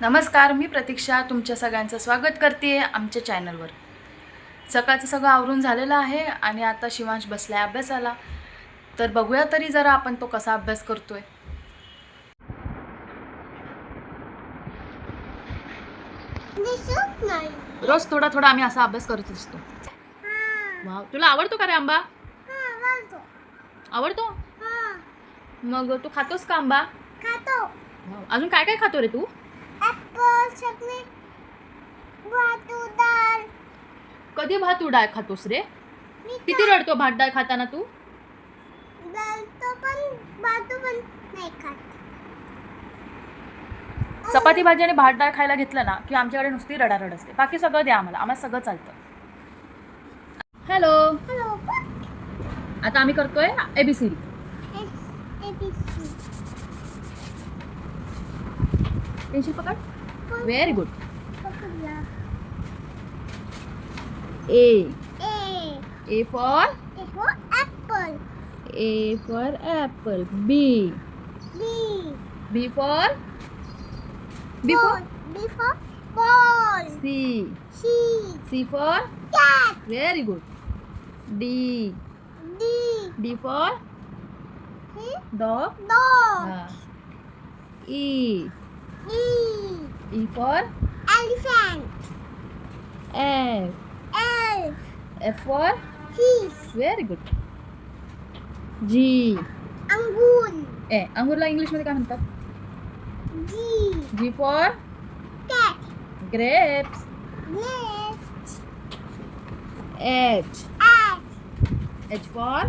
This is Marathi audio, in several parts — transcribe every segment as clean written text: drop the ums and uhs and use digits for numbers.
नमस्कार, मी प्रतीक्षा तुमच्या सगळ्यांचं स्वागत करते आमच्या चॅनलवर. सकाळचं सगळं आवरून झालेलं आहे आणि आता शिवांश बसलाय अभ्यासाला. तर बघूया तरी जरा आपण तो कसा अभ्यास करतोय. रोज थोडा थोडा आम्ही असा अभ्यास करत असतो. वाव, तुला आवडतो का रे आंबा? आवडतो? मग तू खातोस का आंबा? वाव, अजून काय काय खातो रे तू? कधी भात डाळ खातोस रे? किती रडतो भात डाळ खाताना तू? चपाती भाजी आणि भात डाळ खायला घेतलं ना की आमच्याकडे नुसती रडारड असते. बाकी सगळं द्या आम्हाला सगळं चालतं. हॅलो, आता आम्ही करतोय एबीसीडी. पेन्सिल पकड. Very good. A for apple. B for C for very good. D for dog. E for F for very good. G अंगूरला इंग्लिशमध्ये काय म्हणतात? G for grapes. H for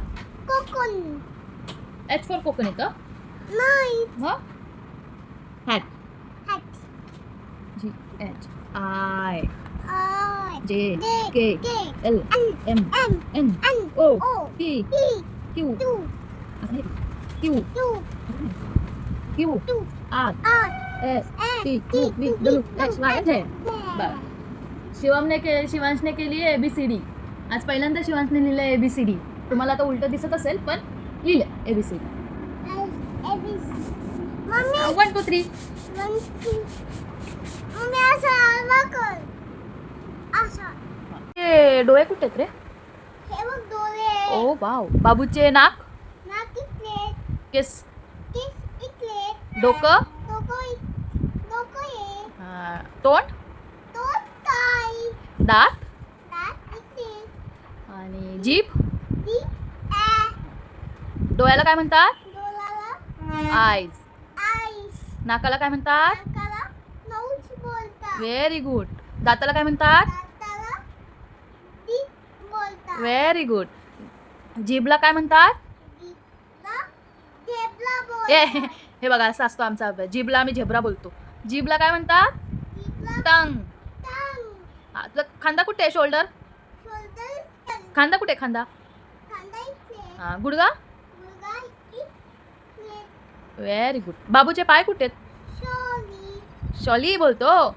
coconut. मग hat. G H I J K L M N O P Q R S T U V W X Y Z. शिवांशने केली आहे एबीसीडी. आज पहिल्यांदा शिवांशने लिहिलं एबीसीडी. तुम्हाला आता उलट दिसत असेल पण लिहिलं एबीसीडी. 1 2 3. डोळे कुठे आहेत रे? ओ वाव. बाबूचे नाक, केस, डोकं, तोंड, दात आणि जीभ. डोळ्याला काय म्हणतात? आईज. नाकाला काय म्हणतात? Very good. दाताला काय म्हणतात? Very good. जीभला काय म्हणतात? हे बघा असं असतो आमचा अभ्यास. जीभला आम्ही झेब्रा बोलतो. जीभला काय म्हणतात? टंग. तुझा खांदा कुठे आहे? शोल्डर. खांदा कुठे? खांदा. गुडगा. Very good. बाबूचे पाय कुठे आहेत? शॉली बोलतो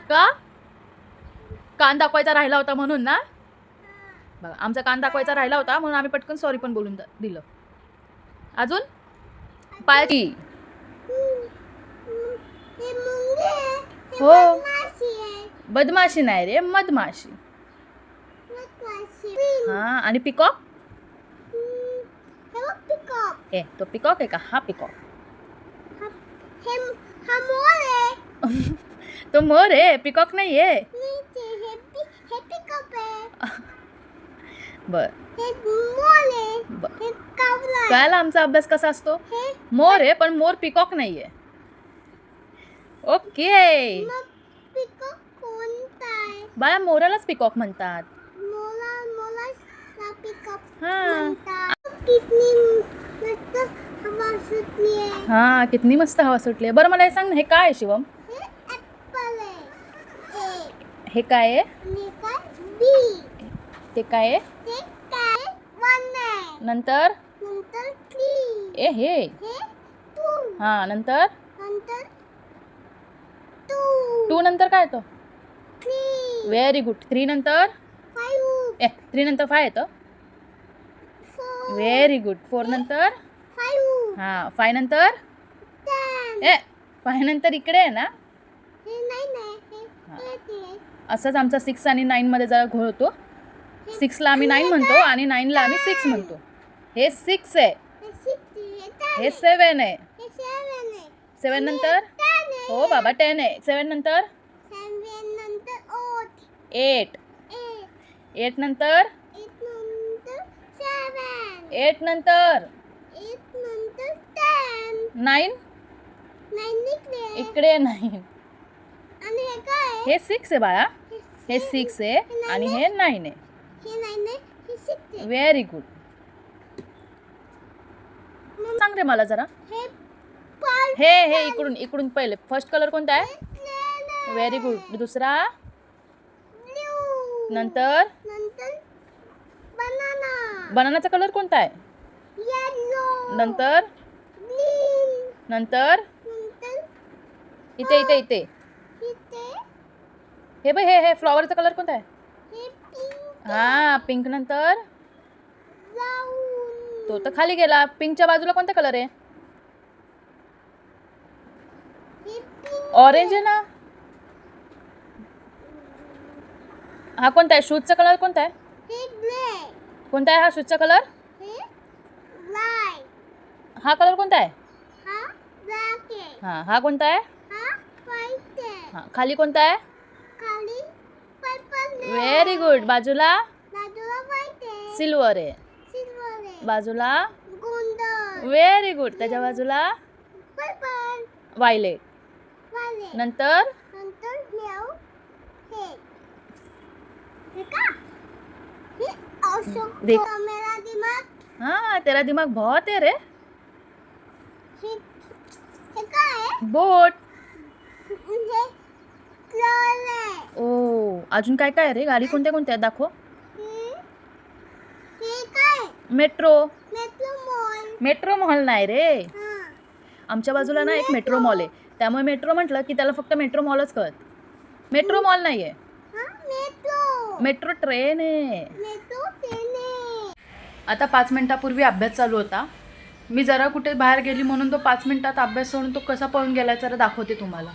का? कान दाखवायचा राहिला होता म्हणून ना. बघा आमचा कान दाखवायचा राहिला होता म्हणून आम्ही पटकन सॉरी पण बोलून दिलं. अजून पायाची. हो, बदमाशी नाही रे, मधमाशी. हा, आणि पिकॉक. तो पिकॉक आहे का? हा पिकॉक. तो मोर आहे, पिकॉक नाही आहे. बर, कळाला आमचा अभ्यास कसा असतो. मोर आहे पण मोर पिकॉक नाहीये. ओके बाळा, मोरालाच पिकॉक म्हणतात. हा, कितनी मस्त हवा सुटली. बरं मला हे सांग ना, हे काय आहे शिवम? हे काय आहे? ते काय आहे? नंतर हे हा, नंतर टू नंतर काय येतं? Very good. 3 नंतर 5 येतं. Very good. 4 नंतर 5 नंतर 5 नंतर इकडे आहे ना. असंच आमचा 6 आणि 9 मध्ये जरा घोळ होतो. 6ला आम्ही 9 म्हणतो आणि 9ला आम्ही 6 म्हणतो. हे 6 आहे, हे 7 आहे. 7 नंतर हो बाबा 10 आहे. 7 नंतर 8. 8 नंतर 8 नंतर 9 इकडे 9. हे 6 आहे बाळा, हे 6 आहे आणि हे 9 आहे. Very good. सांग रे मला जरा. हे इकडून इकडून पहिले फर्स्ट कलर कोणता आहे? Very good. दुसरा नंतर बनानाचा कलर कोणता आहे? नंतर नंतर इथे इथे इथे हे बघ, हे फ्लॉवरचा कलर कोणता आहे? हा पिंक. नंतर तो तर खाली गेला. पिंकच्या बाजूला कोणता कलर आहे? ऑरेंज आहे ना. हा कोणता आहे? शूजचा कलर कोणता आहे? कोणता आहे हा शूजचा कलर? हा कलर कोणता आहे? हा कोणता आहे? हा खाली कोणता आहे? Very good. बाजूला सिल्वर आहे. बाजूला व्हेरी गुड. त्याच्या बाजूला वायलेट. नंतर देख. हाँ तेरा दिमाग बहुत है रे. बोट. ओ अजून काय काय रे? गाडी कोणत्या कोणत्या आहेत दाखव. मेट्रो. मेट्रो मॉल नाही रे. आमच्या बाजूला ना एक मेट्रो मॉल आहे, त्यामुळे मेट्रो म्हटलं की त्याला फक्त मेट्रो मॉलच कळत. मेट्रो मॉल नाही आहे, मेट्रो ट्रेन आहे. आता 5 मिनिटापूर्वी अभ्यास चालू होता. मी जरा कुठे बाहेर गेली म्हणून तो 5 मिनिटात अभ्यास सोडून तो कसा पळून गेला जरा दाखवते तुम्हाला.